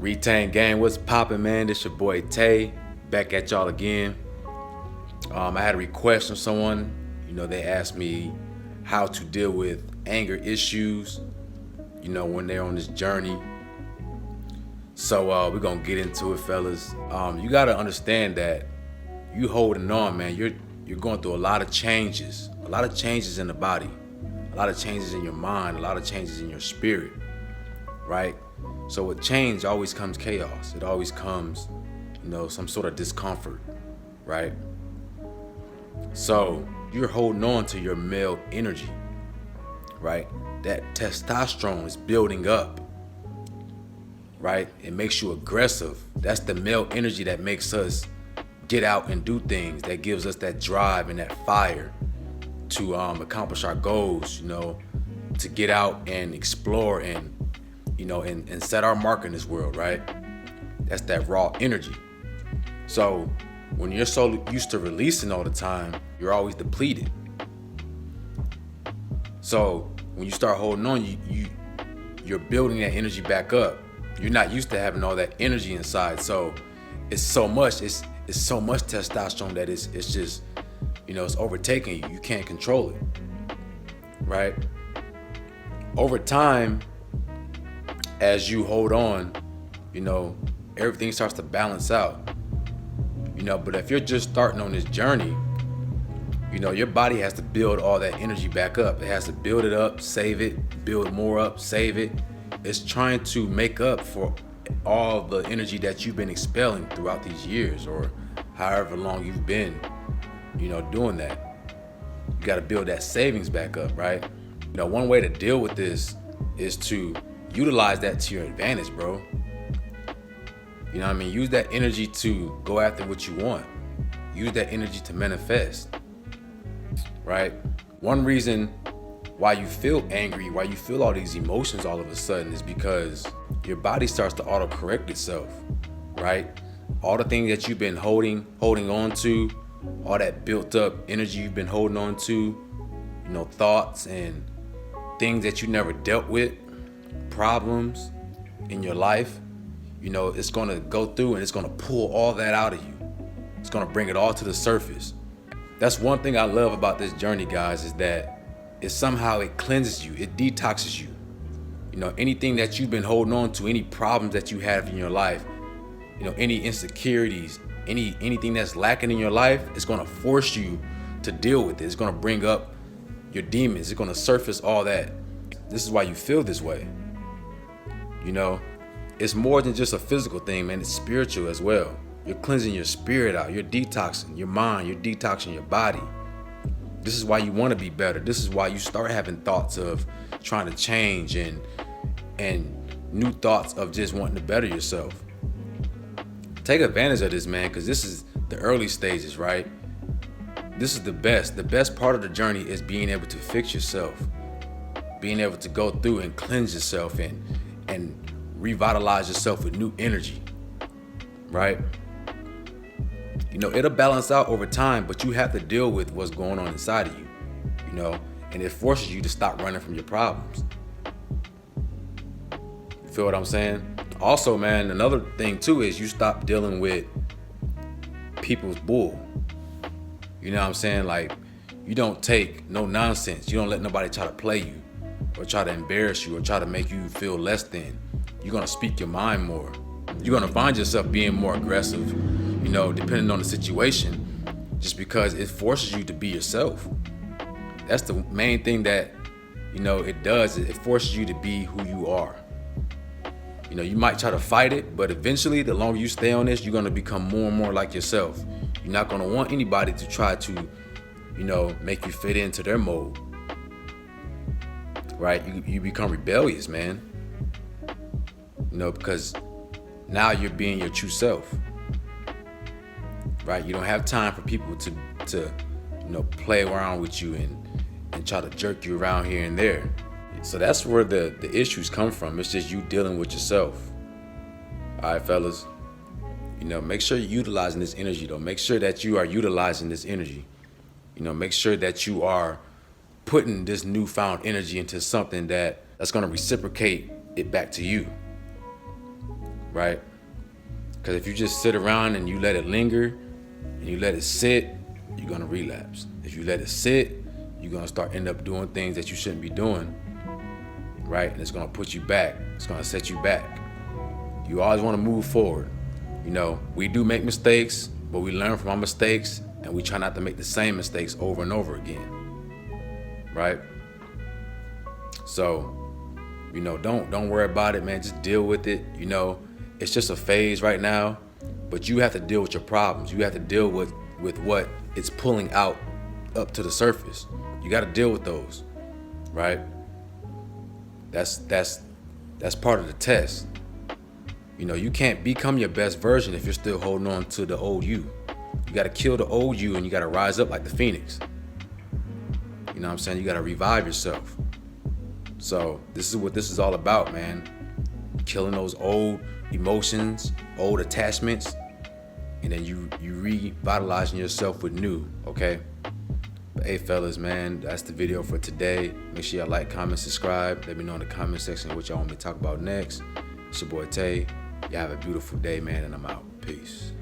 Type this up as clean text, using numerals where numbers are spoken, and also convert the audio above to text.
Retain gang, what's poppin', man? This your boy Tay, back at y'all again. I had a request from someone. They asked me how to deal with anger issues, when they're on this journey. So we're gonna get into it, fellas. You gotta understand that you holding on, man. You're going through a lot of changes in the body, a lot of changes in your mind, a lot of changes in your spirit, right? So with change always comes chaos. It always comes, some sort of discomfort, right? So you're holding on to your male energy, right? That testosterone is building up, right? It makes you aggressive. That's the male energy that makes us get out and do things, that gives us that drive and that fire to accomplish our goals, to get out and explore and and set our mark in this world, right? That's that raw energy. So when you're so used to releasing all the time, you're always depleted. So when you start holding on, you're building that energy back up. You're not used to having all that energy inside. So it's so much testosterone that it's just, it's overtaking you. You can't control it, right? Over time, as you hold on, everything starts to balance out, but if you're just starting on this journey, your body has to build all that energy back up. It has to build it up, save it, build more up, save it. It's trying to make up for all the energy that you've been expelling throughout these years or however long you've been, doing that. You got to build that savings back up, right? One way to deal with this is to utilize that to your advantage, bro. Use that energy to go after what you want. Use that energy to manifest, right? One reason why you feel angry, why you feel all these emotions all of a sudden is because your body starts to auto-correct itself, right? All the things that you've been holding on to, all that built up energy you've been holding on to, thoughts and things that you never dealt with, problems in your life, it's gonna go through and it's gonna pull all that out of you. It's gonna bring it all to the surface. That's one thing I love about this journey, guys, is that it cleanses you, it detoxes you. Anything that you've been holding on to, any problems that you have in your life, any insecurities, anything that's lacking in your life, it's gonna force you to deal with it. It's gonna bring up your demons. It's gonna surface all that. This is why you feel this way. It's more than just a physical thing, man. It's spiritual as well. You're cleansing your spirit out. You're detoxing your mind. You're detoxing your body. This is why you want to be better. This is why you start having thoughts of trying to change and new thoughts of just wanting to better yourself. Take advantage of this, man, because this is the early stages, right? This is the best. The best part of the journey is being able to fix yourself, being able to go through and cleanse yourself and revitalize yourself with new energy, right? It'll balance out over time, but you have to deal with what's going on inside of you, and it forces you to stop running from your problems. You feel what I'm saying? Also, man, another thing too is you stop dealing with people's bull. You know what I'm saying? Like, you don't take no nonsense. You don't let nobody try to play you or try to embarrass you or try to make you feel less than. You're gonna speak your mind more. You're gonna find yourself being more aggressive, depending on the situation, just because it forces you to be yourself. That's the main thing that, it does. It forces you to be who you are. You might try to fight it, but eventually, the longer you stay on this, you're gonna become more and more like yourself. You're not gonna want anybody to try to, make you fit into their mold, right? You become rebellious, man. Because now you're being your true self, right? You don't have time for people to play around with you and try to jerk you around here and there. So that's where the issues come from. It's just you dealing with yourself. All right, fellas. Make sure you're utilizing this energy, though. Make sure that you are utilizing this energy. Make sure that you are putting this newfound energy into something that's going to reciprocate it back to you. right? Because if you just sit around and you let it linger and you let it sit, you're gonna relapse. If you let it sit, you're gonna end up doing things that you shouldn't be doing, right? And it's gonna put you back. It's gonna set you back. You always wanna move forward. You know, we do make mistakes, but we learn from our mistakes and we try not to make the same mistakes over and over again, right? So, you know, don't worry about it, man. Just deal with it. You know, it's just a phase right now, but you have to deal with your problems. You have to deal with what it's pulling out up to the surface. You got to deal with those, right? That's part of the test. You know, you can't become your best version if you're still holding on to the old you. You got to kill the old you and you got to rise up like the phoenix. You know what I'm saying? You got to revive yourself. So this is what this is all about, man. Killing those old emotions, old attachments, and then you revitalizing yourself with new, okay? But hey, fellas, man, that's the video for today. Make sure y'all like, comment, subscribe. Let me know in the comment section what y'all want me to talk about next. It's your boy Tay. Y'all have a beautiful day, man, and I'm out. Peace.